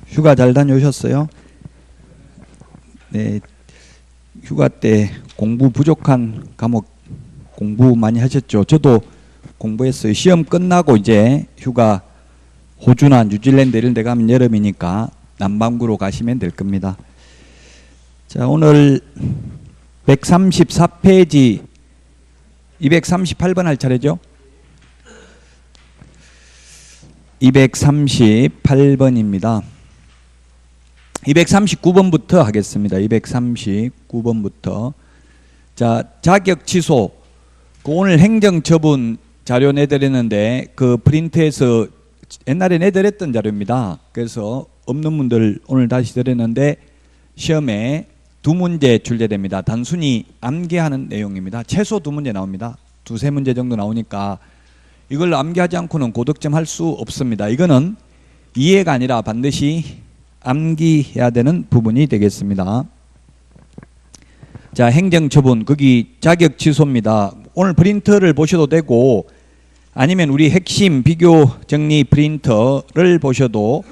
휴가 잘 다녀오셨어요? 네, 휴가 때 공부 부족한 과목 공부 많이 하셨죠? 저도 공부했어요. 시험 끝나고 이제 휴가 호주나 뉴질랜드 이런 데 가면 여름이니까 남반구로 가시면 될 겁니다. 자, 오늘 134페이지 238번 할 차례죠? 238번입니다. 239번부터 하겠습니다. 239번부터. 자, 자격 취소. 그 오늘 행정처분 자료 내드렸는데 그 프린트해서 옛날에 내드렸던 자료입니다. 그래서 없는 분들 오늘 다시 드렸는데 시험에 두 문제 출제됩니다. 단순히 암기하는 내용입니다. 최소 두 문제 나옵니다. 두세 문제 정도 나오니까 이걸 암기하지 않고는 고득점 할 수 없습니다. 이거는 이해가 아니라 반드시 암기해야 되는 부분이 되겠습니다. 자, 행정처분, 거기 자격 취소입니다. 오늘 프린터를 보셔도 되고 아니면 우리 핵심 비교 정리 프린터를 보셔도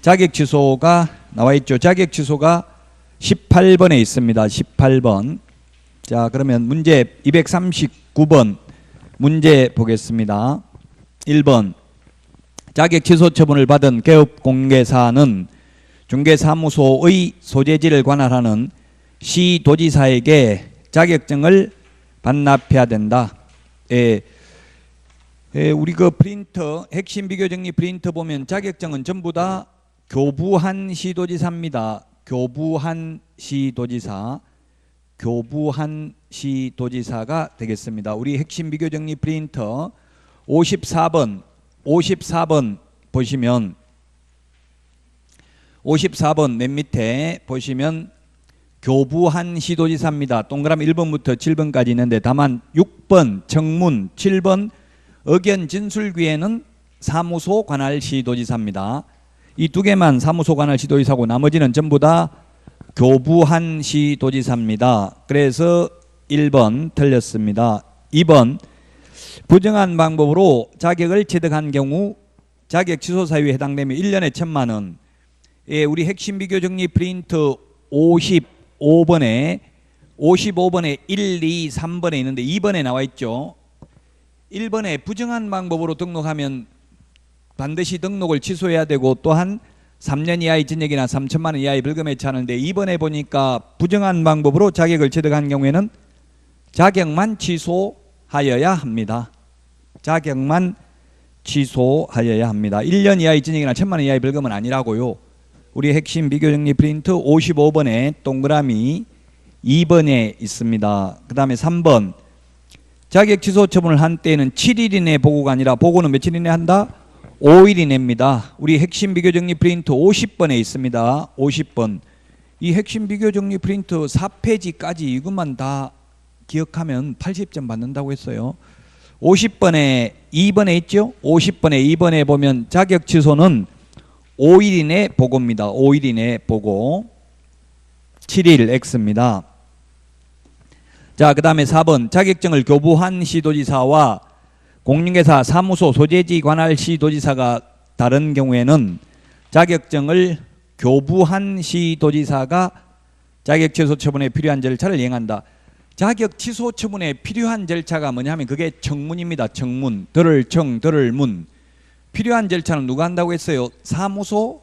자격 취소가 나와 있죠. 자격 취소가 18번에 있습니다. 18번. 자, 그러면 문제 239번 문제 보겠습니다. 1번. 자격 취소 처분을 받은 개업공개사는 중개사무소의 소재지를 관할하는 시도지사에게 자격증을 반납해야 된다. 우리 그 프린터, 핵심 비교정리 프린터 보면 자격증은 전부 다 교부한 시도지사입니다. 교부한 시도지사, 교부한 시도지사가 되겠습니다. 우리 핵심 비교정리 프린터 54번 보시면 54번 맨 밑에 보시면 교부한 시도지사입니다. 동그라미 1번부터 7번까지 있는데 다만 6번 청문, 7번 의견 진술기에는 사무소 관할 시도지사입니다. 이 두 개만 사무소 관할 시도지사고 나머지는 전부 다 교부한 시도지사입니다. 그래서 1번 틀렸습니다. 2번 부정한 방법으로 자격을 취득한 경우 자격 취소 사유에 해당되며 1년에 1,000만 원. 우리 핵심 비교 정리 프린트 55번에 1, 2, 3번에 있는데 2번에 나와 있죠. 1번에 부정한 방법으로 등록하면 반드시 등록을 취소해야 되고 또한 3년 이하의 징역이나 3천만 원 이하의 벌금에 처하는데 2번에 보니까 부정한 방법으로 자격을 취득한 경우에는 자격만 취소하여야 합니다. 자격만 취소하여야 합니다. 1년 이하의 징역이나 1,000만 원 이하의 벌금은 아니라고요. 우리 핵심 비교정리 프린트 55번에 동그라미 2번에 있습니다. 그 다음에 3번 자격 취소 처분을 한 때에는 7일 이내 보고가 아니라 보고는 며칠 이내 한다? 5일 이내입니다. 우리 핵심 비교정리 프린트 50번에 있습니다. 50번. 이 핵심 비교정리 프린트 4페이지까지 이것만 다 기억하면 80점 받는다고 했어요. 50번에 2번에 있죠? 50번에 2번에 보면 자격 취소는 5일 이내 보고입니다. 5일 이내 보고. 7일 X입니다. 자, 그 다음에 4번 자격증을 교부한 시도지사와 공인중개사 사무소 소재지 관할 시도지사가 다른 경우에는 자격증을 교부한 시도지사가 자격 취소 처분에 필요한 절차를 이행한다. 자격 취소 처분에 필요한 절차가 뭐냐면 그게 청문입니다. 청문. 들을 청, 들을 문. 필요한 절차는 누가 한다고 했어요? 사무소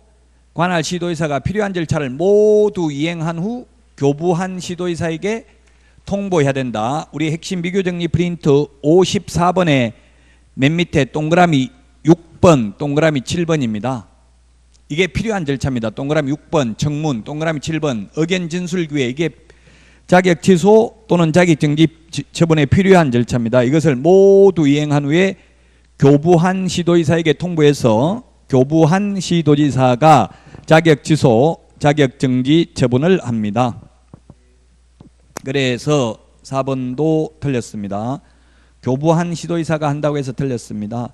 관할 시도지사가 필요한 절차를 모두 이행한 후 교부한 시도지사에게 통보해야 된다. 우리 핵심 비교정리 프린트 54번에 맨 밑에 동그라미 6번, 동그라미 7번입니다. 이게 필요한 절차입니다. 동그라미 6번 청문, 동그라미 7번 의견 진술기회. 이게 자격 취소 또는 자격 정지 처분에 필요한 절차입니다. 이것을 모두 이행한 후에 교부한 시도지사에게 통보해서 교부한 시도지사가 자격 취소, 자격 정지 처분을 합니다. 그래서 4번도 틀렸습니다. 교부한 시도지사가 한다고 해서 틀렸습니다.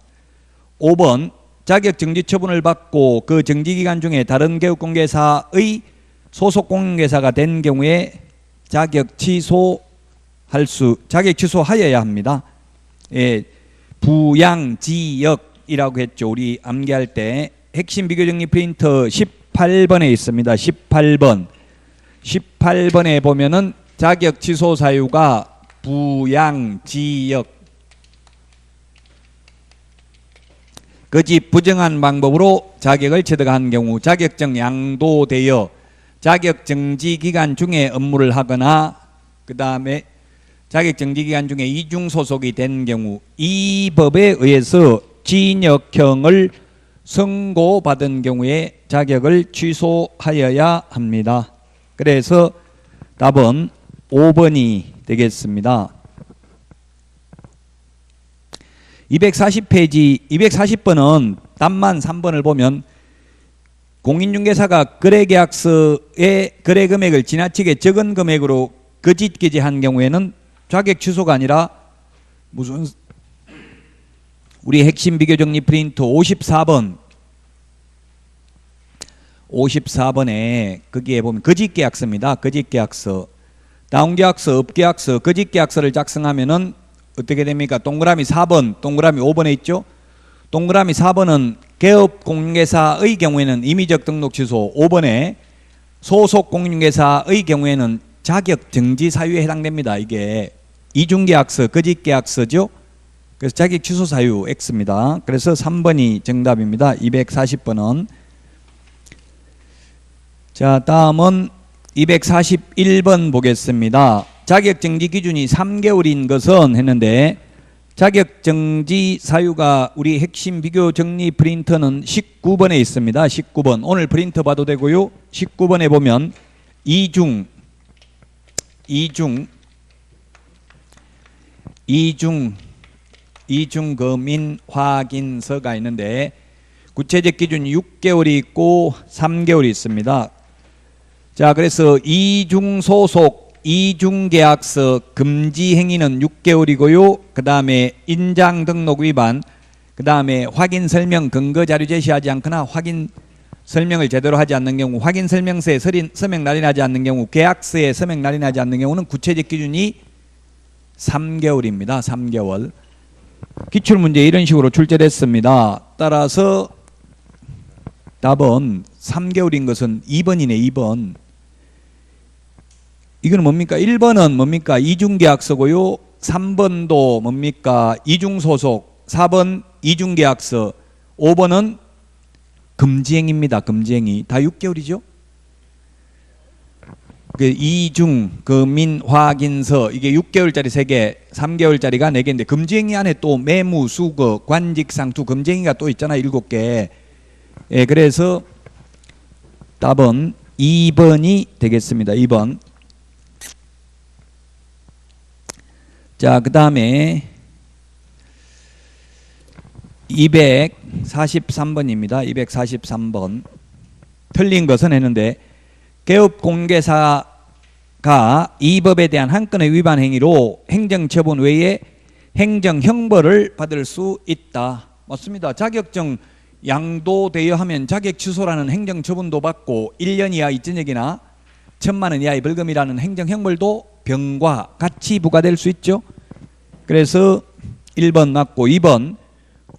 5번 자격 정지 처분을 받고 그 정지기간 중에 다른 개업공개사의 소속 공인중개사가 된 경우에 자격 취소하여야 합니다. 부양지역이라고 했죠. 우리 암기할 때 핵심 비교정리 프린터 18 18번에 있습니다. 18번. 18번에 보면은 자격 취소 사유가 부양, 지역, 거짓 부정한 방법으로 자격을 취득한 경우 자격증 양도되어 자격 정지 기간 중에 업무를 하거나 그 다음에 자격 정지 기간 중에 이중 소속이 된 경우 이 법에 의해서 징역형을 선고받은 경우에 자격을 취소하여야 합니다. 그래서 답은 5번이 되겠습니다. 240페이지 240번은 답만 3번을 보면 공인중개사가 거래계약서의 거래금액을 지나치게 적은 금액으로 거짓 기재한 경우에는 자격 취소가 아니라 무슨 우리 핵심 비교정리 프린트 54번에 거기에 보면 거짓계약서입니다. 거짓계약서, 다운계약서, 업계약서, 거짓계약서를 작성하면은 어떻게 됩니까? 동그라미 4번, 동그라미 5번에 있죠. 동그라미 4번은 개업공인중개사의 경우에는 임의적 등록 취소, 5번에 소속 공인중개사의 경우에는 자격 정지 사유에 해당됩니다. 이게 이중계약서, 거짓계약서죠. 그래서 자격 취소 사유 X입니다. 그래서 3번이 정답입니다. 240번은. 자, 다음은 241번 보겠습니다. 자격정지 기준이 3개월인 것은 했는데 자격정지 사유가 우리 핵심 비교 정리 프린터는 19번에 있습니다. 19번. 오늘 프린터 봐도 되고요. 19번에 보면 이중 금인 확인서가 있는데 구체적 기준이 6개월이 있고 3개월이 있습니다. 자, 그래서 이중소속, 이중계약서 금지 행위는 6개월이고요. 그 다음에 인장 등록 위반, 그 다음에 확인 설명 근거 자료 제시하지 않거나 확인 설명을 제대로 하지 않는 경우, 확인 설명서에 서명 날인하지 않는 경우, 계약서에 서명 날인하지 않는 경우는 구체적 기준이 3개월입니다. 3개월. 기출문제 이런 식으로 출제됐습니다. 따라서 답은 3개월인 것은 2번이네. 2번. 이거는 뭡니까? 1번은 뭡니까? 이중계약서고요. 3번도 뭡니까? 이중소속. 4번 이중계약서. 5번은 금지행위입니다. 금지행위. 다 6개월이죠. 그 이중 금인 확인서 이게 6개월짜리 3개, 3개월짜리가 4개인데 금지행위 안에 또 매무, 수거, 관직, 상투 금지행위가 또 있잖아요. 7개. 예, 그래서 답은 2번이 되겠습니다. 2번. 자, 그 다음에 243번입니다. 243번. 틀린 것은 했는데 개업공개사가 이 법에 대한 한 건의 위반 행위로 행정처분 외에 행정형벌을 받을 수 있다. 맞습니다. 자격증 양도되어 하면 자격 취소라는 행정처분도 받고 1년 이하 이전역이나 1,000만 원 이하의 벌금이라는 행정형벌도 병과 같이 부과될 수 있죠. 그래서 1번 맞고 2번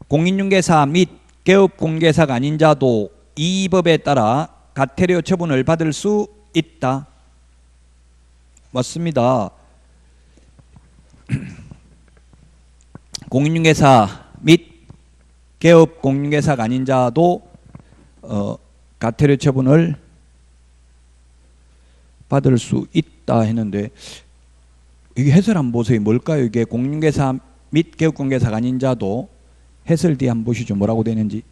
공인중개사 및 개업공개사가 아닌 자도 이 법에 따라 가태료 처분을 받을 수 있다. 맞습니다. 공인중개사 및 개업공인중개사가 아닌 자도 가태료 처분을 받을 수 있다 했는데 이게 해설 한번 보세요. 뭘까요? 이게 공인중개사 및 개업공개사가 아닌 자도 해설 뒤에 한번 보시죠. 뭐라고 되는지.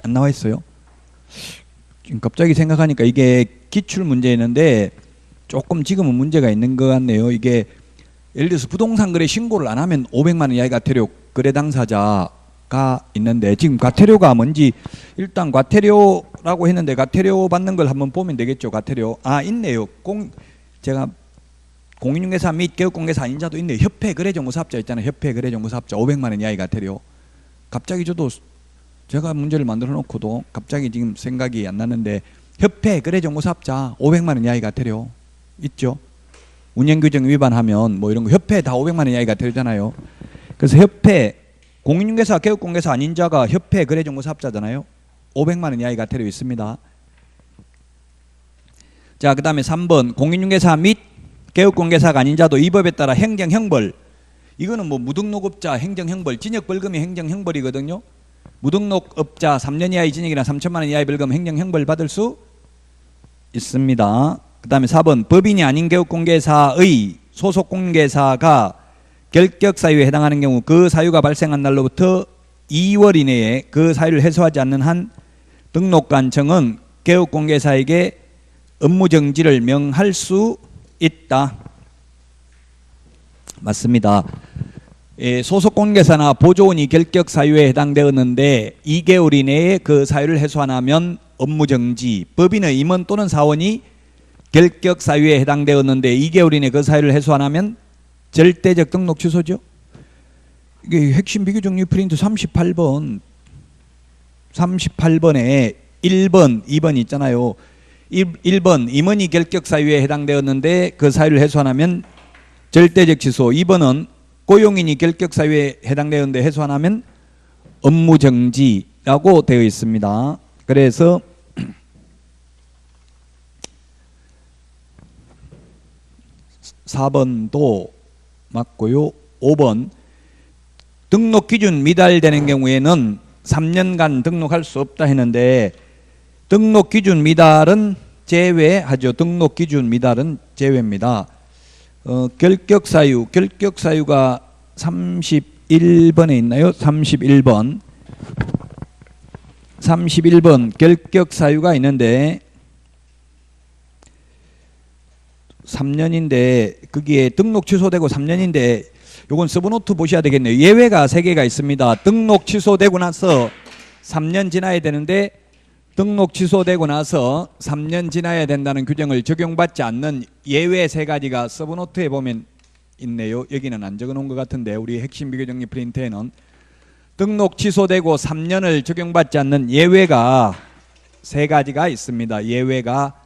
안 나와 있어요. 지금 갑자기 생각하니까 이게 기출 문제였는데 조금 지금은 문제가 있는 것 같네요. 이게 예를 들어서 부동산 거래 신고를 안 하면 500만 원 이하의 가태료 거래 당사자가 있는데 지금 가태료가 뭔지 일단 가태료라고 했는데 가태료 받는 걸 한번 보면 되겠죠. 가태료. 아, 있네요. 제가 공인중개사 및 개업공개사 아닌 자도 있네요. 협회 거래정보사업자 있잖아요. 협회 거래정보사업자 500만 원 이하의 가태료. 갑자기 저도 제가 문제를 만들어 놓고도 갑자기 지금 생각이 안 나는데 협회 거래정보사업자 500만 원 이하의 가태료 있죠. 운영규정 위반하면 뭐 이런 거 협회 다 500만 원 이하의 가태료잖아요. 그래서 협회 공인중개사, 개업공개사 아닌 자가 협회 거래정보사업자잖아요. 500만 원 이하의 과태료 있습니다. 자, 그 다음에 3번 공인중개사 및 개업공개사가 아닌 자도 이 법에 따라 행정형벌. 이거는 뭐 무등록업자 행정형벌, 징역벌금이 행정형벌이거든요. 무등록업자 3년 이하의 징역이나 3천만 원 이하의 벌금 행정형벌 받을 수 있습니다. 그 다음에 4번 법인이 아닌 개업공개사의 소속공개사가 결격사유에 해당하는 경우 그 사유가 발생한 날로부터 2월 이내에 그 사유를 해소하지 않는 한 등록관청은 개업공개사에게 업무정지를 명할 수 있다. 맞습니다. 소속공개사나 보조원이 결격사유에 해당되었는데 2개월 이내에 그 사유를 해소 안 하면 업무정지, 법인의 임원 또는 사원이 결격사유에 해당되었는데 2개월 이내에 그 사유를 해소 안 하면 절대적 등록 취소죠. 이게 핵심 비교정리 프린트 38번에 1번, 2번 있잖아요. 1번 임원이 결격사유에 해당되었는데 그 사유를 해소 안 하면 절대적 취소. 2번은 고용인이 결격사유에 해당되었는데 해소 안 하면 업무정지라고 되어 있습니다. 그래서 4번도 맞고요. 5번 등록기준 미달되는 경우에는 3년간 등록할 수 없다 했는데 등록기준 미달은 제외하죠. 등록기준 미달은 제외입니다. 결격사유가 31번에 있나요? 31번 결격사유가 있는데 3년인데 거기에 등록 취소되고 3년인데 요건 서브노트 보셔야 되겠네요. 예외가 3개가 있습니다. 등록 취소되고 나서 3년 지나야 되는데 등록 취소되고 나서 3년 지나야 된다는 규정을 적용받지 않는 예외 3가지가 서브노트에 보면 있네요. 여기는 안 적어놓은 것 같은데 우리 핵심 비교정리 프린트에는 등록 취소되고 3년을 적용받지 않는 예외가 3가지가 있습니다. 예외가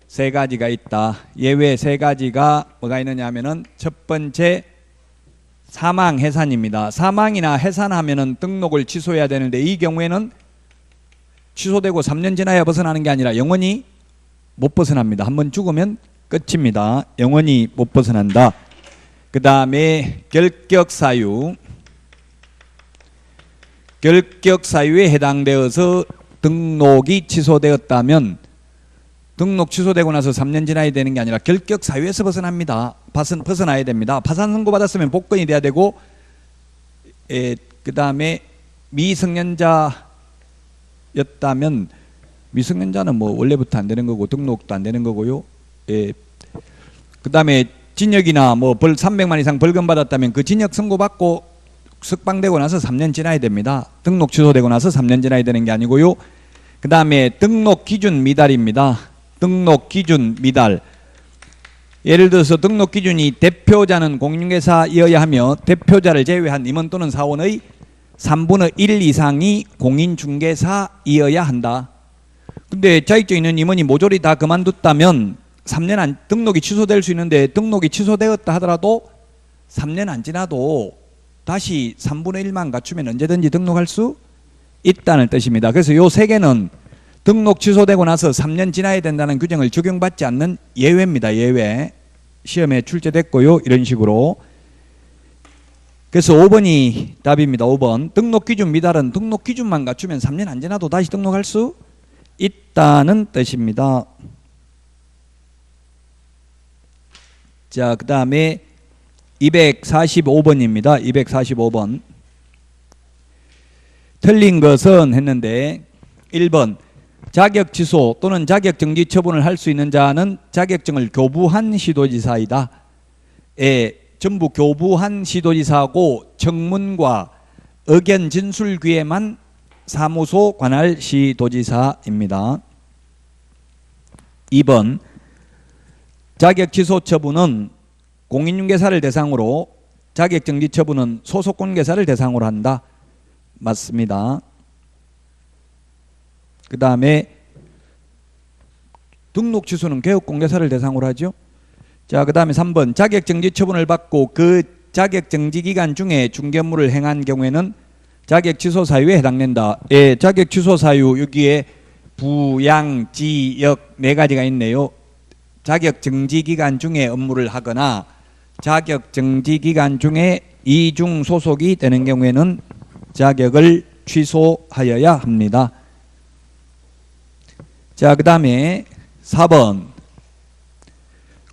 3가지가 있다. 예외 3가지가 뭐가 있느냐 하면은 첫 번째 사망 해산입니다. 사망이나 해산하면은 등록을 취소해야 되는데 이 경우에는 취소되고 3년 지나야 벗어나는 게 아니라 영원히 못 벗어납니다. 한번 죽으면 끝입니다. 영원히 못 벗어난다. 그 다음에 결격사유에 해당되어서 등록이 취소되었다면 등록 취소되고 나서 3년 지나야 되는 게 아니라 결격사유에서 벗어납니다. 벗어나야 됩니다. 파산 선고 받았으면 복권이 돼야 되고 그 다음에 미성년자였다면 미성년자는 뭐 원래부터 안 되는 거고 등록도 안 되는 거고요. 그 다음에 징역이나 뭐 벌 300만 이상 벌금 받았다면 그 징역 선고받고 석방되고 나서 3년 지나야 됩니다. 등록 취소되고 나서 3년 지나야 되는 게 아니고요. 그 다음에 등록 기준 미달입니다. 등록 기준 미달. 예를 들어서 등록 기준이 대표자는 공인중개사이어야 하며 대표자를 제외한 임원 또는 사원의 3분의 1 이상이 공인중개사이어야 한다. 근데 자격증 있는 임원이 모조리 다 그만뒀다면 3년 안 등록이 취소될 수 있는데 등록이 취소되었다 하더라도 3년 안 지나도 다시 3분의 1만 갖추면 언제든지 등록할 수 있다는 뜻입니다. 그래서 요 3개는 등록 취소되고 나서 3년 지나야 된다는 규정을 적용받지 않는 예외입니다. 예외. 시험에 출제됐고요. 이런 식으로. 그래서 5번이 답입니다. 5번. 등록 기준 미달은 등록 기준만 갖추면 3년 안 지나도 다시 등록할 수 있다는 뜻입니다. 자, 그 다음에 245번입니다. 245번. 틀린 것은 했는데 1번 자격 취소 또는 자격 정지 처분을 할 수 있는 자는 자격증을 교부한 시도지사이다. 전부 교부한 시도지사고 청문과 의견 진술 기회만 사무소 관할 시도지사입니다. 2번 자격 취소 처분은 공인중개사를 대상으로 자격 정지 처분은 소속공개사를 대상으로 한다. 맞습니다. 그 다음에 등록 취소는 개업공개사를 대상으로 하죠. 자, 그 다음에 3번 자격정지 처분을 받고 그 자격정지 기간 중에 중개업무를 행한 경우에는 자격 취소 사유에 해당된다. 예, 자격 취소 사유 여기에 부양, 지, 역 네 가지가 있네요. 자격 정지 기간 중에 업무를 하거나 자격 정지 기간 중에 이중 소속이 되는 경우에는 자격을 취소하여야 합니다. 자, 그 다음에 4번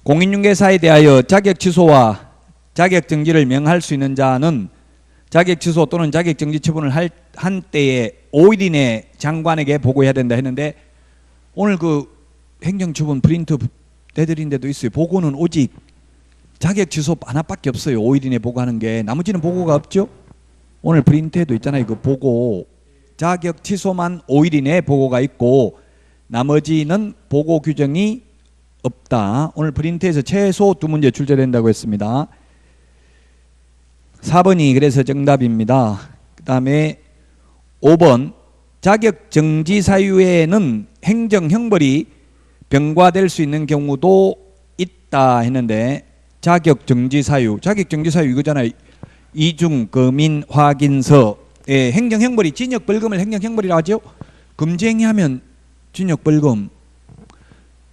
공인중개사에 대하여 자격 취소와 자격 정지를 명할 수 있는 자는 자격 취소 또는 자격 정지 처분을 한 때에 5일 이내 장관에게 보고해야 된다 했는데 오늘 그 행정처분 프린트 내드린 데도 있어요. 보고는 오직 자격 취소 하나밖에 없어요. 5일 이내 보고하는 게. 나머지는 보고가 없죠. 오늘 프린트에도 있잖아요. 그 보고 자격 취소만 5일 이내 보고가 있고 나머지는 보고 규정이 없다. 오늘 프린트에서 최소 2문제 출제된다고 했습니다. 4번이 그래서 정답입니다. 그 다음에 5번 자격 정지 사유에는 행정형벌이 병과될 수 있는 경우도 있다 했는데 자격 정지 사유 이거잖아요. 이중 금인 확인서. 예, 행정형벌이 징역벌금을 행정형벌이라고 하죠. 금지행위하면 징역벌금,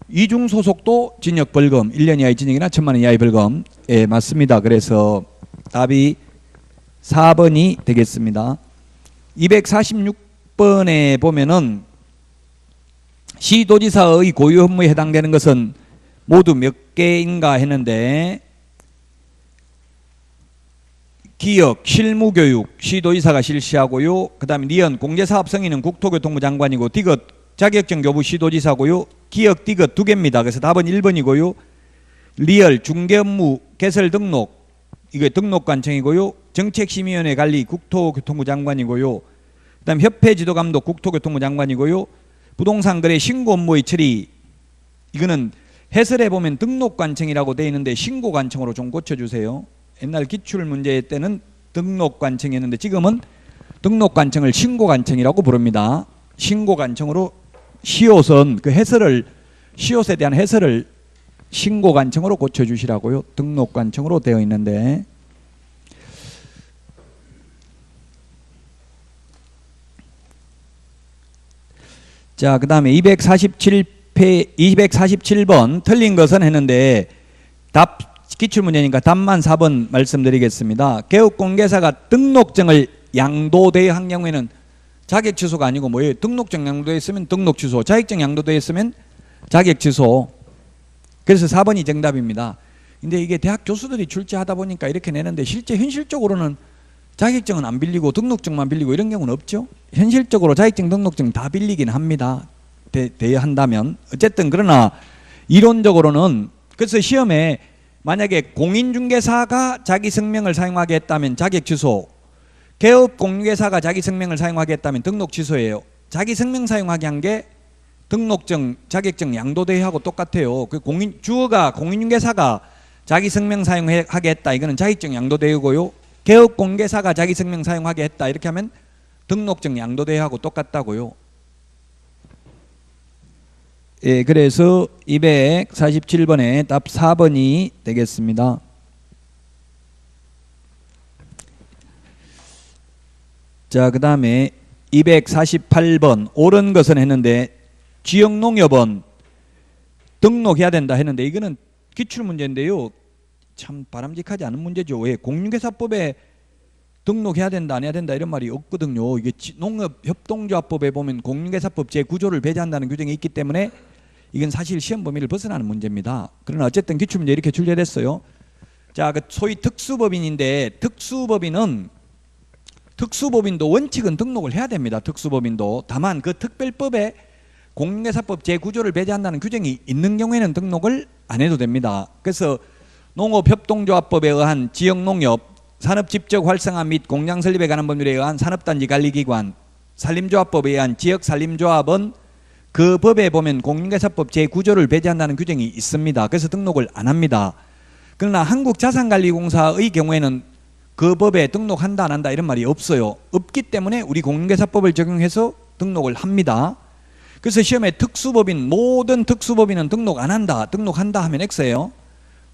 이중 소속도 징역벌금, 1년 이하의 징역이나 1,000만 원 이하의 벌금. 예, 맞습니다. 그래서 답이 4번이 되겠습니다. 246번에 보면은 시도지사의 고유 업무에 해당되는 것은 모두 몇 개인가 했는데 기역, 실무교육 시도지사가 실시하고요. 그 다음에 니은 공제사업 승인은 국토교통부 장관이고 디귿 자격증 교부 시도지사고요. 기역, 디귿 2개입니다. 그래서 답은 1번이고요. 리얼 중개업무 개설 등록 이게 등록관청이고요. 정책심의위원회 관리 국토교통부 장관이고요. 그 다음 협회 지도감독 국토교통부 장관이고요. 부동산 거래 신고 업무의 처리 이거는 해설에 보면 등록관청이라고 되어 있는데 신고관청으로 좀 고쳐주세요. 옛날 기출문제 때는 등록관청이었는데 지금은 등록관청을 신고관청이라고 부릅니다. 신고관청으로 시옷은 그 해설을 시옷에 대한 해설을 신고관청으로 고쳐주시라고요. 등록관청으로 되어 있는데 자, 그 다음에 247번 틀린 것은 했는데 답 기출문제니까 답만 4번 말씀드리겠습니다. 개업공개사가 등록증을 양도되어 한 경우에는 자격 취소가 아니고 뭐예요? 등록증 양도되어 있으면 등록 취소, 자격증 양도되어 있으면 자격 취소. 그래서 4번이 정답입니다. 근데 이게 대학 교수들이 출제하다 보니까 이렇게 내는데 실제 현실적으로는 자격증은 안 빌리고 등록증만 빌리고 이런 경우는 없죠. 현실적으로 자격증 등록증 다 빌리긴 합니다. 돼야 한다면. 어쨌든 그러나 이론적으로는 그래서 시험에 만약에 공인중개사가 자기 성명을 사용하게 했다면 자격 취소, 개업공개사가 자기 성명을 사용하게 했다면 등록 취소예요. 자기 성명 사용하게 한 게 등록증, 자격증 양도대회하고 똑같아요. 그 주어가 공인중개사가 자기 성명 사용하게 했다. 이거는 자격증 양도대회고요. 개업공개사가 자기 성명 사용하게 했다. 이렇게 하면 등록증 양도대회하고 똑같다고요. 예, 그래서 247번에 답 4번이 되겠습니다. 자, 그 다음에 248번 옳은 것은 했는데 지역농협은 등록해야 된다 했는데 이거는 기출문제인데요. 참 바람직하지 않은 문제죠. 왜? 공인중개사법에 등록해야 된다 안 해야 된다 이런 말이 없거든요. 이게 농업협동조합법에 보면 공인중개사법 제9조를 배제한다는 규정이 있기 때문에 이건 사실 시험 범위를 벗어나는 문제입니다. 그러나 어쨌든 기출문제 이렇게 출제됐어요. 자, 그 소위 특수법인인데 특수법인도 원칙은 등록을 해야 됩니다. 특수법인도. 다만 그 특별법에 공인중개사법 제9조를 배제한다는 규정이 있는 경우에는 등록을 안 해도 됩니다. 그래서 농업협동조합법에 의한 지역농협, 산업집적 활성화 및 공장 설립에 관한 법률에 의한 산업단지 관리기관, 산림조합법에 의한 지역산림조합은 그 법에 보면 공인중개사법 제9조를 배제한다는 규정이 있습니다. 그래서 등록을 안 합니다. 그러나 한국자산관리공사의 경우에는 그 법에 등록한다 안 한다 이런 말이 없어요. 없기 때문에 우리 공인중개사법을 적용해서 등록을 합니다. 그래서 시험에 특수법인, 모든 특수법인은 등록 안 한다, 등록한다 하면 X예요.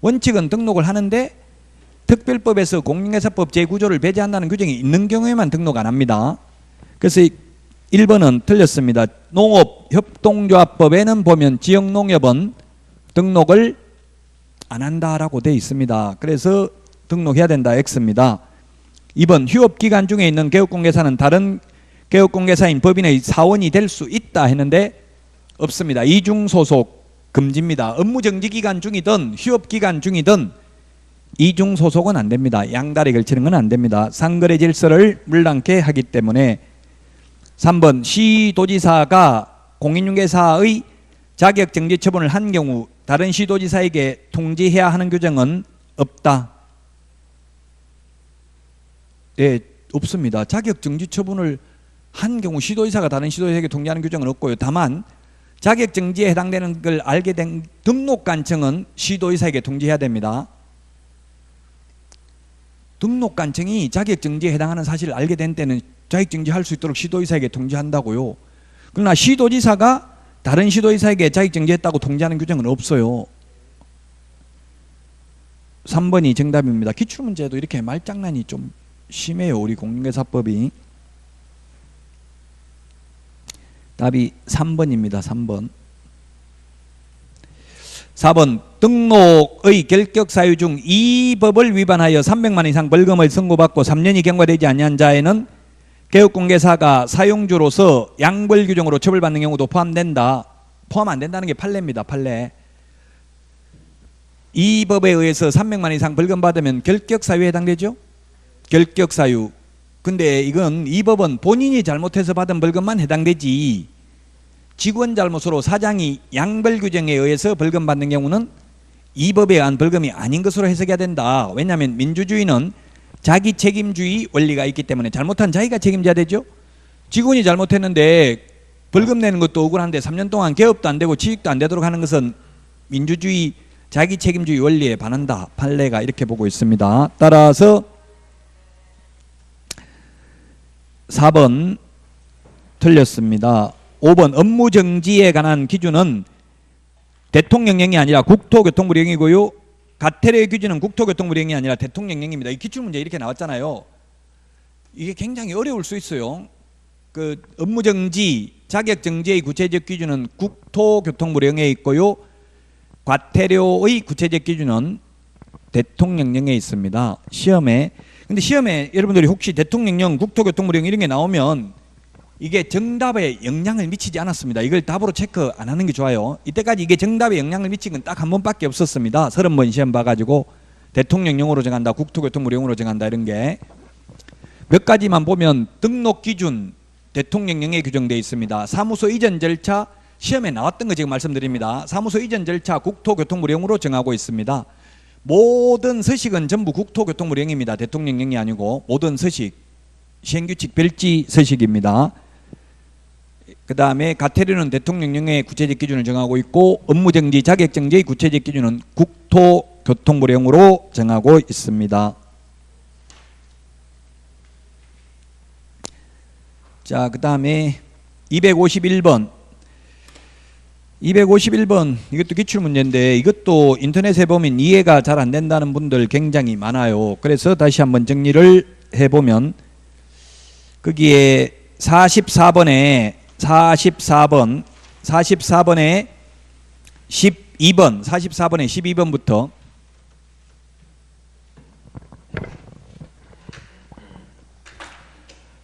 원칙은 등록을 하는데 특별법에서 공인중개사법 제9조를 배제한다는 규정이 있는 경우에만 등록 안 합니다. 그래서 1번은 틀렸습니다. 농업협동조합법에는 보면 지역농협은 등록을 안 한다라고 되어 있습니다. 그래서 등록해야 된다 X입니다. 2번 휴업기간 중에 있는 개업공개사는 다른 개업공개사인 법인의 사원이 될 수 있다 했는데 없습니다. 이중소속 금지입니다. 업무정지기간 중이든 휴업기간 중이든 이중소속은 안 됩니다. 양다리 걸치는 건 안 됩니다. 상거래 질서를 물랑케 하기 때문에. 3번 시도지사가 공인중개사의 자격정지 처분을 한 경우 다른 시도지사에게 통지해야 하는 규정은 없다. 네, 없습니다. 자격정지 처분을 한 경우 시도지사가 다른 시도지사에게 통지하는 규정은 없고요. 다만 자격정지에 해당되는 걸 알게 된 등록관청은 시도지사에게 통지해야 됩니다. 등록관청이 자격정지에 해당하는 사실을 알게 된 때는 자격정지할 수 있도록 시도지사에게 통지한다고요. 그러나 시도지사가 다른 시도지사에게 자격정지했다고 통지하는 규정은 없어요. 3번이 정답입니다. 기출문제도 이렇게 말장난이 좀 심해요. 우리 공인중개사법이. 답이 3번입니다. 3번. 4번 등록의 결격사유 중 이 법을 위반하여 300만 원 이상 벌금을 선고받고 3년이 경과되지 아니한 자에는 개업공개사가 사용주로서 양벌 규정으로 처벌받는 경우도 포함된다. 포함 안 된다는 게 판례입니다. 판례. 이 법에 의해서 300만 원 이상 벌금 받으면 결격사유에 해당되죠? 결격사유. 근데 이건 이 법은 본인이 잘못해서 받은 벌금만 해당되지 직원 잘못으로 사장이 양벌 규정에 의해서 벌금 받는 경우는 이 법에 의한 벌금이 아닌 것으로 해석해야 된다. 왜냐하면 민주주의는 자기 책임주의 원리가 있기 때문에 잘못한 자기가 책임져야 되죠. 직원이 잘못했는데 벌금 내는 것도 억울한데 3년 동안 개업도 안 되고 취직도 안 되도록 하는 것은 민주주의 자기 책임주의 원리에 반한다. 판례가 이렇게 보고 있습니다. 따라서 4번 틀렸습니다. 5번 업무정지에 관한 기준은 대통령령이 아니라 국토교통부령이고요. 가태료의 기준은 국토교통부령이 아니라 대통령령입니다. 이 기출문제 이렇게 나왔잖아요. 이게 굉장히 어려울 수 있어요. 그 업무정지, 자격정지의 구체적 기준은 국토교통부령에 있고요. 과태료의 구체적 기준은 대통령령에 있습니다. 시험에. 근데 시험에 여러분들이 혹시 대통령령, 국토교통부령 이런 게 나오면 이게 정답에 영향을 미치지 않았습니다. 이걸 답으로 체크 안 하는 게 좋아요. 이때까지 이게 정답에 영향을 미친 건 딱 한 번밖에 없었습니다. 30번 시험 봐가지고 대통령령으로 정한다, 국토교통부령으로 정한다 이런 게. 몇 가지만 보면 등록 기준 대통령령에 규정되어 있습니다. 사무소 이전 절차 시험에 나왔던 거 지금 말씀드립니다. 사무소 이전 절차 국토교통부령으로 정하고 있습니다. 모든 서식은 전부 국토교통부령입니다. 대통령령이 아니고 모든 서식, 시행규칙 별지 서식입니다. 그 다음에 가태료는 대통령령의 구체적 기준을 정하고 있고 업무정지, 자격정지의 구체적 기준은 국토교통부령으로 정하고 있습니다. 자, 그 다음에 251번. 251번 이것도 기출문제인데 이것도 인터넷에 보면 이해가 잘 안 된다는 분들 굉장히 많아요. 그래서 다시 한번 정리를 해보면 거기에 44번에 44번에 12번부터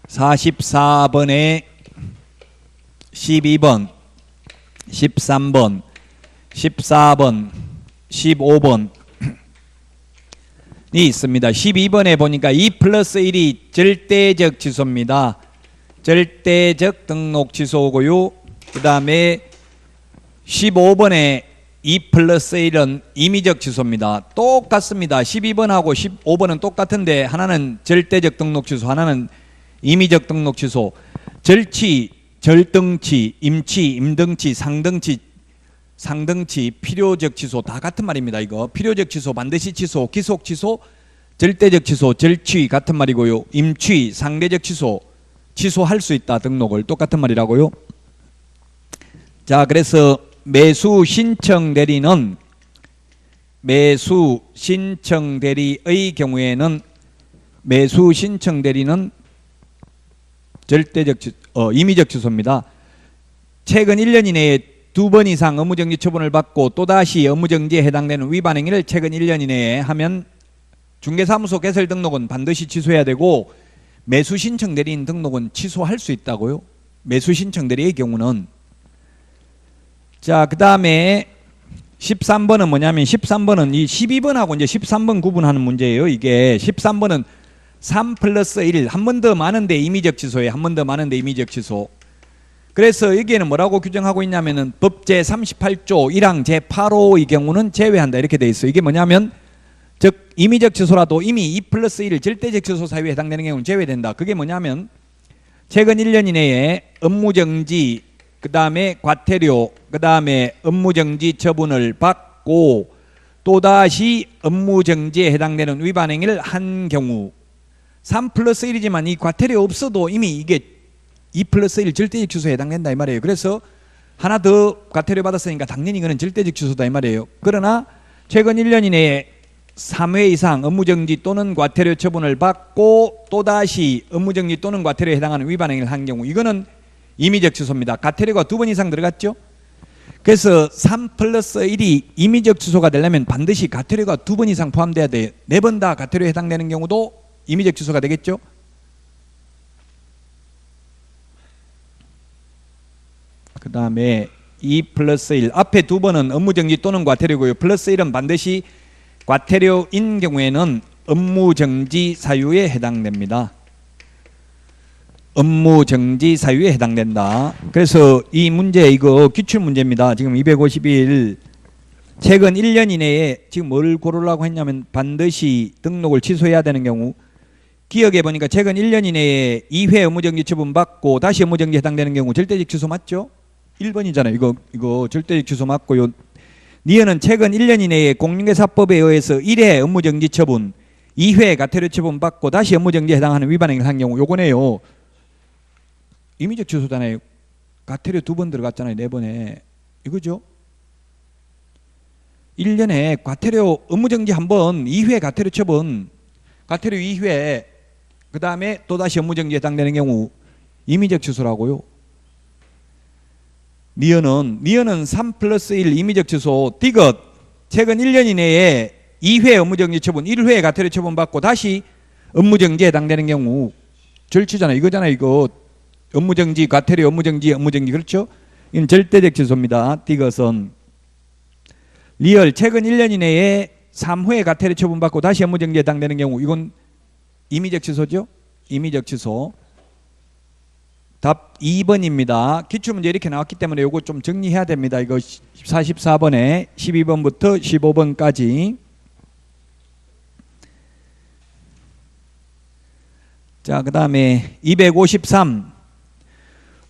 44번에 12번, 13번, 14번, 15번이 있습니다. 12번에 보니까 2 플러스 1이 절대적 취소입니다. 절대적 등록 취소고요. 그 다음에 15번에 2 플러스 1은 임의적 취소입니다. 똑같습니다. 12번하고 15번은 똑같은데 하나는 절대적 등록 취소, 하나는 임의적 등록 취소. 절취, 절등치, 임치, 임등치, 상등치, 필요적 취소 다 같은 말입니다. 이거 필요적 취소, 반드시 취소, 기속 취소, 절대적 취소, 절취 같은 말이고요. 임취, 상대적 취소, 취소할 수 있다. 등록을 똑같은 말이라고요. 자, 그래서 매수 신청 대리는 매수 신청 대리의 경우에는 매수 신청 대리는 절대적 임의적 취소입니다. 최근 1년 이내에 2번 이상 업무정지 처분을 받고 또다시 업무정지에 해당되는 위반 행위를 최근 1년 이내에 하면 중개사무소 개설 등록은 반드시 취소해야 되고 매수 신청 대리인 등록은 취소할 수 있다고요. 매수 신청 대리의 경우는. 자, 그 다음에 13번은 뭐냐면 13번은 이 12번하고 이제 13번 구분하는 문제예요. 이게 13번은 3 플러스 1, 한 번 더 많은데 임의적 취소예요. 한 번 더 많은데 임의적 취소. 그래서 여기에는 뭐라고 규정하고 있냐면은 법 제38조 1항 제8호의 경우는 제외한다 이렇게 돼 있어요. 이게 뭐냐면 즉 임의적 취소라도 이미 2 플러스 1 절대적 취소 사유에 해당되는 경우는 제외된다. 그게 뭐냐면 최근 1년 이내에 업무정지, 그 다음에 과태료, 그 다음에 업무정지 처분을 받고 또다시 업무정지에 해당되는 위반 행위를 한 경우 3 플러스 1이지만 이 과태료 없어도 이미 이게 2 플러스 1 절대적 취소에 해당된다 이 말이에요. 그래서 하나 더 과태료 받았으니까 당연히 이거는 절대적 취소다 이 말이에요. 그러나 최근 1년 이내에 3회 이상 업무정지 또는 과태료 처분을 받고 또다시 업무정지 또는 과태료에 해당하는 위반 행위를 한 경우 이거는 임의적 취소입니다. 과태료가 2번 이상 들어갔죠. 그래서 3 플러스 1이 임의적 취소가 되려면 반드시 과태료가 2번 이상 포함돼야 돼요. 4번 다 과태료에 해당되는 경우도 임의적 취소가 되겠죠. 그 다음에 2 플러스 1 앞에 2번은 업무정지 또는 과태료고요. 플러스 1은 반드시 과태료인 경우에는 업무정지 사유에 해당됩니다. 업무정지 사유에 해당된다. 그래서 이 문제 이거 기출문제입니다. 지금 251 최근 1년 이내에 지금 뭘 고르려고 했냐면 반드시 등록을 취소해야 되는 경우 기억해 보니까 최근 1년 이내에 2회 업무정지 처분 받고 다시 업무정지에 해당되는 경우 절대적 취소 맞죠? 1번이잖아요. 이거 절대적 취소 맞고요. 니은은 최근 1년 이내에 공인중개사법에 의해서 1회 업무정지 처분, 2회 과태료 처분 받고 다시 업무정지에 해당하는 위반 행위를 한 경우 요거네요. 임의적 취소잖아요. 과태료 2번 들어갔잖아요. 4번에. 이거죠? 1년에 과태료 업무정지 1번, 2회 과태료 처분, 과태료 2회, 그 다음에 또다시 업무정지에 해당되는 경우 임의적 취소라고요. 니은은 3 플러스 1 임의적 취소, 디귿 최근 1년 이내에 2회 업무정지 처분, 1회 과태료 처분 받고 다시 업무정지에 해당되는 경우 절취잖아요. 이거잖아요. 이거 업무정지, 과태료, 업무정지 그렇죠? 이건 절대적 취소입니다. 디귿은 리얼 최근 1년 이내에 3회 과태료 처분 받고 다시 업무정지에 해당되는 경우 이건 임의적 취소죠? 임의적 취소. 답 2번입니다. 기출문제 이렇게 나왔기 때문에 이거 좀 정리해야 됩니다. 이거 44번에 12번부터 15번까지. 자, 그 다음에 253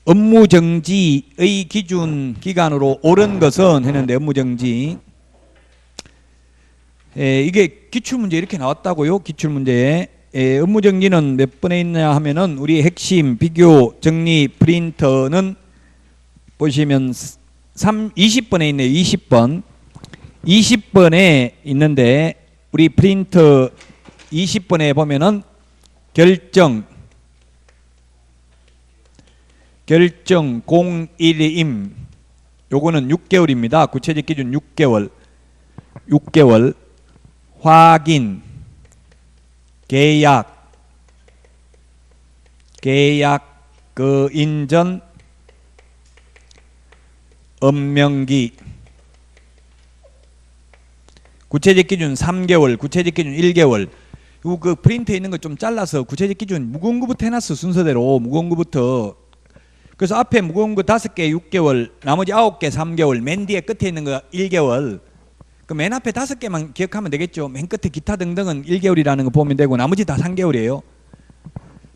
업무정지의 기준 기간으로 옳은 것은 했는데 업무정지 이게 기출문제 이렇게 나왔다고요. 기출문제에 업무정지는 몇 번에 있냐 하면은 우리 핵심, 비교, 정리, 프린터는 보시면 20번에 있네요. 20번 20번에 있는데 우리 프린터 20번에 보면은 결정 공일임 요거는 6개월입니다. 구체적 기준 6개월 확인 계약 그 인전 업명기 구체적 기준 3개월 구체적 기준 1개월 요 그 프린트에 있는 거 좀 잘라서 구체적 기준 무거운 거부터 해놨어. 순서대로 무거운 거부터. 그래서 앞에 무거운 거 5개 6개월 나머지 9개 3개월 맨 뒤에 끝에 있는 거 1개월 그 맨 앞에 5개만 기억하면 되겠죠. 맨 끝에 기타 등등은 1개월이라는 거 보면 되고 나머지 다 3개월이에요.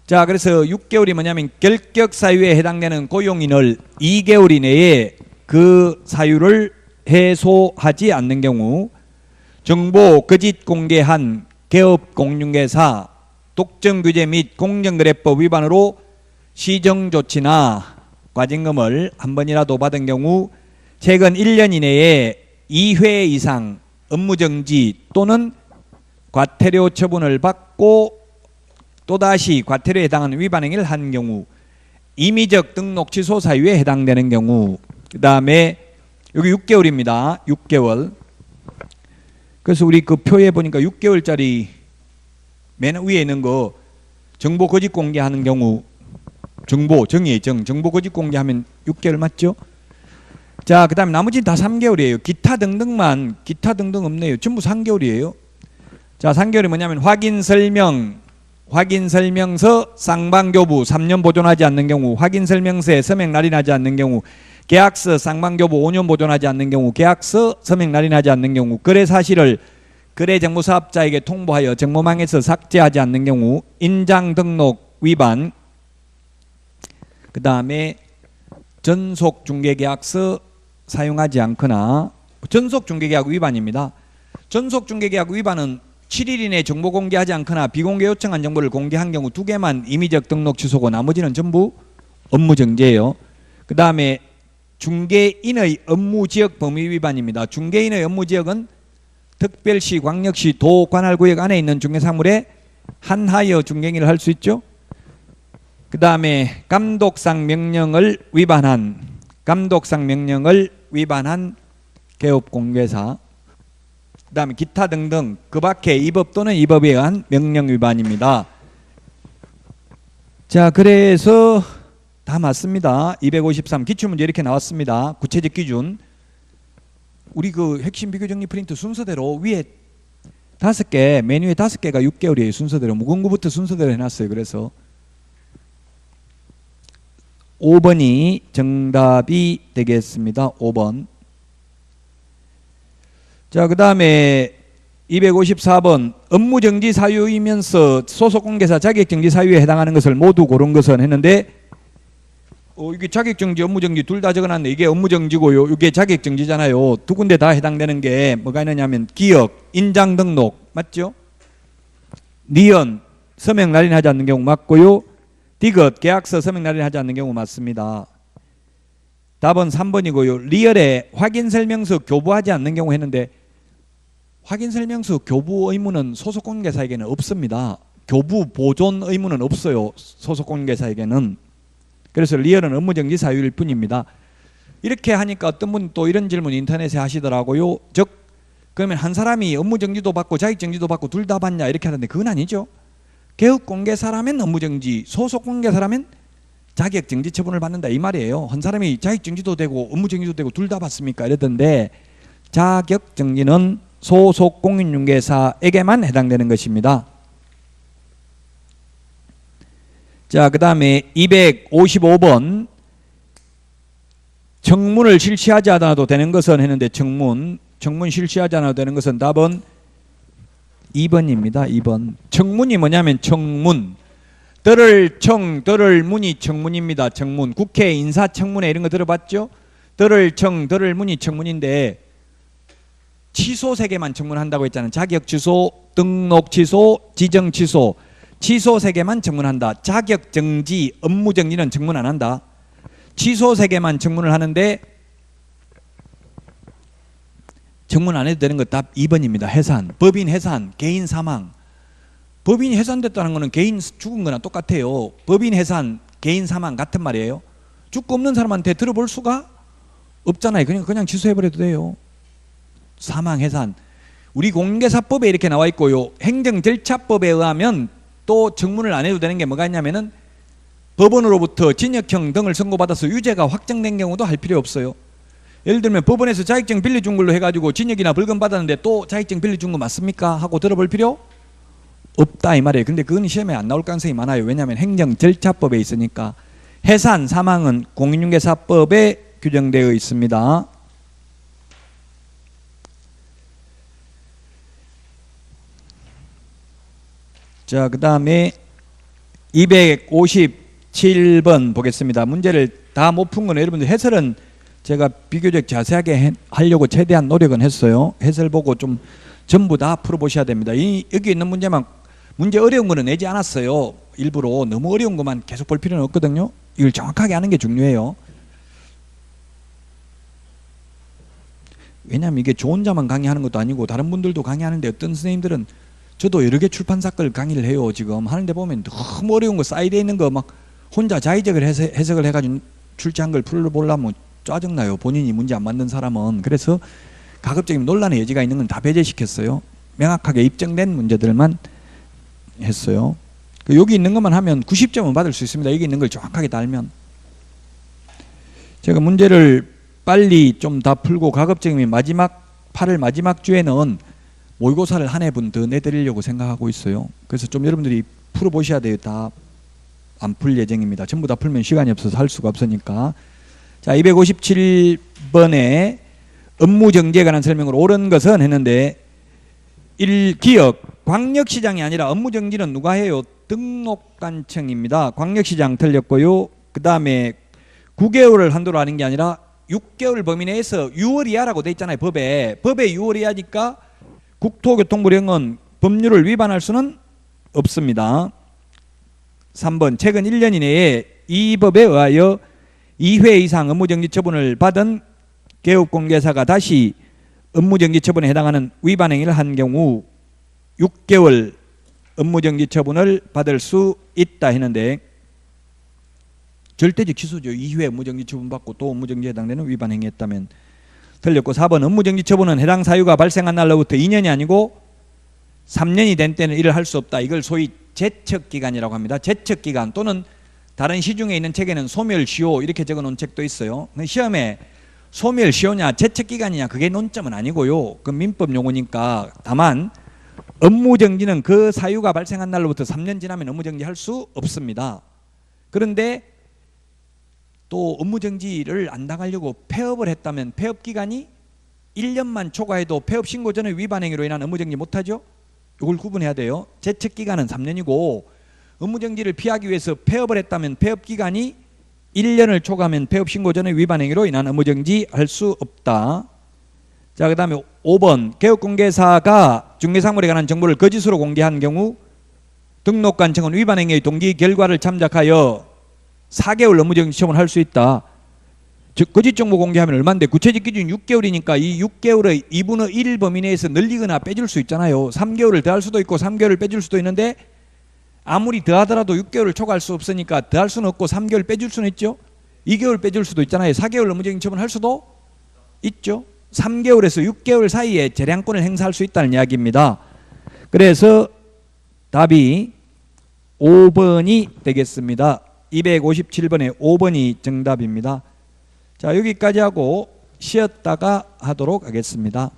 자, 그래서 6개월이 뭐냐면 결격 사유에 해당되는 고용인을 2개월 이내에 그 사유를 해소하지 않는 경우 정보 거짓 공개한 개업 공인중개사 독점규제 및 공정거래법 위반으로 시정조치나 과징금을 한 번이라도 받은 경우 최근 1년 이내에 2회 이상 업무정지 또는 과태료 처분을 받고 또다시 과태료에 해당하는 위반 행위를 한 경우, 임의적 등록 취소 사유에 해당되는 경우, 그 다음에 여기 6개월입니다. 6개월. 그래서 우리 그 표에 보니까 6개월짜리 맨 위에 있는 거 정보 거짓 공개하는 경우, 정보 거짓 공개하면 6개월 맞죠? 자, 그 다음에 나머지는 다 3개월이에요. 기타 등등 없네요. 전부 3개월이에요. 자, 3개월이 뭐냐면 확인설명서 쌍방교부 3년 보존하지 않는 경우, 확인설명서에 서명 날인하지 않는 경우, 계약서 쌍방교부 5년 보존하지 않는 경우, 계약서 서명 날인하지 않는 경우, 거래 사실을 거래 정보사업자에게 통보하여 정보망에서 삭제하지 않는 경우, 인장 등록 위반, 그 다음에 전속중개계약서 사용하지 않거나, 전속중개계약 위반입니다. 전속중개계약 위반은 7일 이내에 정보 공개하지 않거나 비공개 요청한 정보를 공개한 경우 2개만 임의적 등록 취소고 나머지는 전부 업무정지예요. 그 다음에 중개인의 업무지역 범위 위반입니다. 중개인의 업무지역은 특별시, 광역시, 도, 관할구역 안에 있는 중개사물에 한하여 중개행위를 할 수 있죠. 그 다음에 감독상 명령을 위반한 개업공개사, 그 다음에 기타 등등 그 밖에 이 법 또는 이 법에 의한 명령 위반입니다. 자, 그래서 다 맞습니다. 253 기출문제 이렇게 나왔습니다. 구체적 기준. 우리 그 핵심 비교정리 프린트 순서대로 위에 5개, 맨 위에 5개가 6개월이에요. 순서대로 무공구부터 순서대로 해놨어요. 그래서 5번이 정답이 되겠습니다. 5번. 자, 그 다음에 254번 업무정지 사유이면서 소속공개사 자격정지 사유에 해당하는 것을 모두 고른 것은 했는데, 이게 자격정지, 업무정지 둘 다 적어놨네. 이게 업무정지고요. 이게 자격정지잖아요. 두 군데 다 해당되는 게 뭐가 있느냐면 기억, 인장등록 맞죠? 니은, 서명 날인하지 않는 경우 맞고요. 디귿, 계약서 서명 날인하지 않는 경우 맞습니다. 답은 3번이고요. 리얼에 확인설명서 교부하지 않는 경우 했는데, 확인설명서 교부 의무는 소속공개사에게는 없습니다. 교부 보존 의무는 없어요. 소속공개사에게는. 그래서 리얼은 업무정지 사유일 뿐입니다. 이렇게 하니까 어떤 분 또 이런 질문 인터넷에 하시더라고요. 즉 그러면 한 사람이 업무정지도 받고 자격정지도 받고 둘 다 받냐 이렇게 하는데 그건 아니죠. 개업공개사라면 업무정지, 소속공개사라면 자격정지 처분을 받는다 이 말이에요. 한 사람이 자격정지도 되고 업무정지도 되고 둘 다 받습니까 이랬던데, 자격정지는 소속공인중개사에게만 해당되는 것입니다. 자, 그 다음에 255번 청문을 실시하지 않아도 되는 것은 했는데, 청문 실시하지 않아도 되는 것은 답은 2번입니다. 2번. 청문이 뭐냐면 청문, 들을 문이 청문입니다. 청문. 국회 인사청문회 이런 거 들어봤죠? 들을 문이 청문인데 취소 3개만 청문한다고 했잖아요. 자격 취소, 등록 취소, 지정 취소. 취소 3개만 청문한다. 자격 정지, 업무 정지는 청문 안 한다. 취소 3개만 청문을 하는데 청문 안 해도 되는 거 답 2번입니다. 해산, 법인 해산, 개인 사망. 법인이 해산됐다는 거는 개인 죽은 거나 똑같아요. 법인 해산, 개인 사망 같은 말이에요. 죽고 없는 사람한테 들어볼 수가 없잖아요. 그냥 취소해버려도 돼요. 사망, 해산. 우리 공개사법에 이렇게 나와 있고요. 행정절차법에 의하면 또 청문을 안 해도 되는 게 뭐가 있냐면은 법원으로부터 징역형 등을 선고받아서 유죄가 확정된 경우도 할 필요 없어요. 예를 들면 법원에서 자격증 빌려준 걸로 해가지고 징역이나 벌금 받았는데 또 자격증 빌려준 거 맞습니까? 하고 들어볼 필요 없다 이 말이에요. 근데 그건 시험에 안 나올 가능성이 많아요. 왜냐하면 행정절차법에 있으니까. 해산, 사망은 공인중개사법에 규정되어 있습니다. 자, 그 다음에 257번 보겠습니다. 문제를 다 못 푼 거는 여러분들 해설은 제가 비교적 자세하게 하려고 최대한 노력은 했어요. 해설 보고 좀 전부 다 풀어보셔야 됩니다. 여기 있는 문제만, 문제 어려운 거는 내지 않았어요. 일부러 너무 어려운 것만 계속 볼 필요는 없거든요. 이걸 정확하게 하는 게 중요해요. 왜냐하면 이게 저 혼자만 강의하는 것도 아니고 다른 분들도 강의하는데 어떤 선생님들은 저도 여러 개 출판사 걸 강의를 해요. 지금 하는데 보면 너무 어려운 거 사이드에 있는 거 막 혼자 자의적을 해석을 해가지고 출제한 걸 풀어보려면 짜증나요. 본인이 문제 안 만든 사람은. 그래서 가급적이면 논란의 여지가 있는 건 다 배제시켰어요. 명확하게 입증된 문제들만 했어요. 여기 있는 것만 하면 90점은 받을 수 있습니다. 여기 있는 걸 정확하게 다 알면. 제가 문제를 빨리 좀 다 풀고 가급적이면 마지막 8월 마지막 주에는 모의고사를 한 해분 더 내드리려고 생각하고 있어요. 그래서 좀 여러분들이 풀어보셔야 돼요. 다 안 풀 예정입니다. 전부 다 풀면 시간이 없어서 할 수가 없으니까. 자, 257번에 업무정지에 관한 설명으로 옳은 것은 했는데 1. 기억, 광역시장이 아니라 업무정지는 누가 해요? 등록관청입니다. 광역시장 틀렸고요. 그 다음에 9개월을 한도로 하는 게 아니라 6개월 범위 내에서 6월 이하라고 돼 있잖아요. 법에 6월 이하니까 국토교통부령은 법률을 위반할 수는 없습니다. 3번 최근 1년 이내에 이 법에 의하여 2회 이상 업무정지 처분을 받은 개업공개사가 다시 업무정지 처분에 해당하는 위반 행위를 한 경우 6개월 업무정지 처분을 받을 수 있다 했는데 절대적 취소죠. 2회 업무정지 처분받고 또 업무정지에 해당되는 위반 행위했다면. 틀렸고 4번 업무정지 처분은 해당 사유가 발생한 날로부터 2년이 아니고 3년이 된 때는 일을 할 수 없다. 이걸 소위 제척기간이라고 합니다. 제척기간 또는 다른 시중에 있는 책에는 소멸시효 이렇게 적어놓은 책도 있어요. 시험에 소멸시효냐 제척기간이냐 그게 논점은 아니고요. 그 민법 용어니까. 다만 업무정지는 그 사유가 발생한 날로부터 3년 지나면 업무정지 할 수 없습니다. 그런데 또 업무정지를 안 당하려고 폐업을 했다면 폐업기간이 1년만 초과해도 폐업신고 전에 위반행위로 인한 업무정지 못하죠. 이걸 구분해야 돼요. 제척기간은 3년이고 업무정지를 피하기 위해서 폐업을 했다면 폐업기간이 1년을 초과하면 폐업신고 전에 위반행위로 인한 업무정지 할 수 없다. 자, 그 다음에 5번 개업공개사가 중개사물에 관한 정보를 거짓으로 공개한 경우 등록관청은 위반행위의 동기 결과를 참작하여 4개월 업무정지 처분을 할 수 있다. 즉 거짓 정보 공개하면 얼마인데 구체적 기준 6개월이니까 이 6개월의 2분의 1 범위 내에서 늘리거나 빼줄 수 있잖아요. 3개월을 더할 수도 있고 3개월을 빼줄 수도 있는데 아무리 더하더라도 6개월을 초과할 수 없으니까 더할 수는 없고 3개월 빼줄 수는 있죠. 2개월 빼줄 수도 있잖아요. 4개월 업무정지 처분할 수도 있죠. 3개월에서 6개월 사이에 재량권을 행사할 수 있다는 이야기입니다. 그래서 답이 5번이 되겠습니다. 257번에 5번이 정답입니다. 자, 여기까지 하고 쉬었다가 하도록 하겠습니다.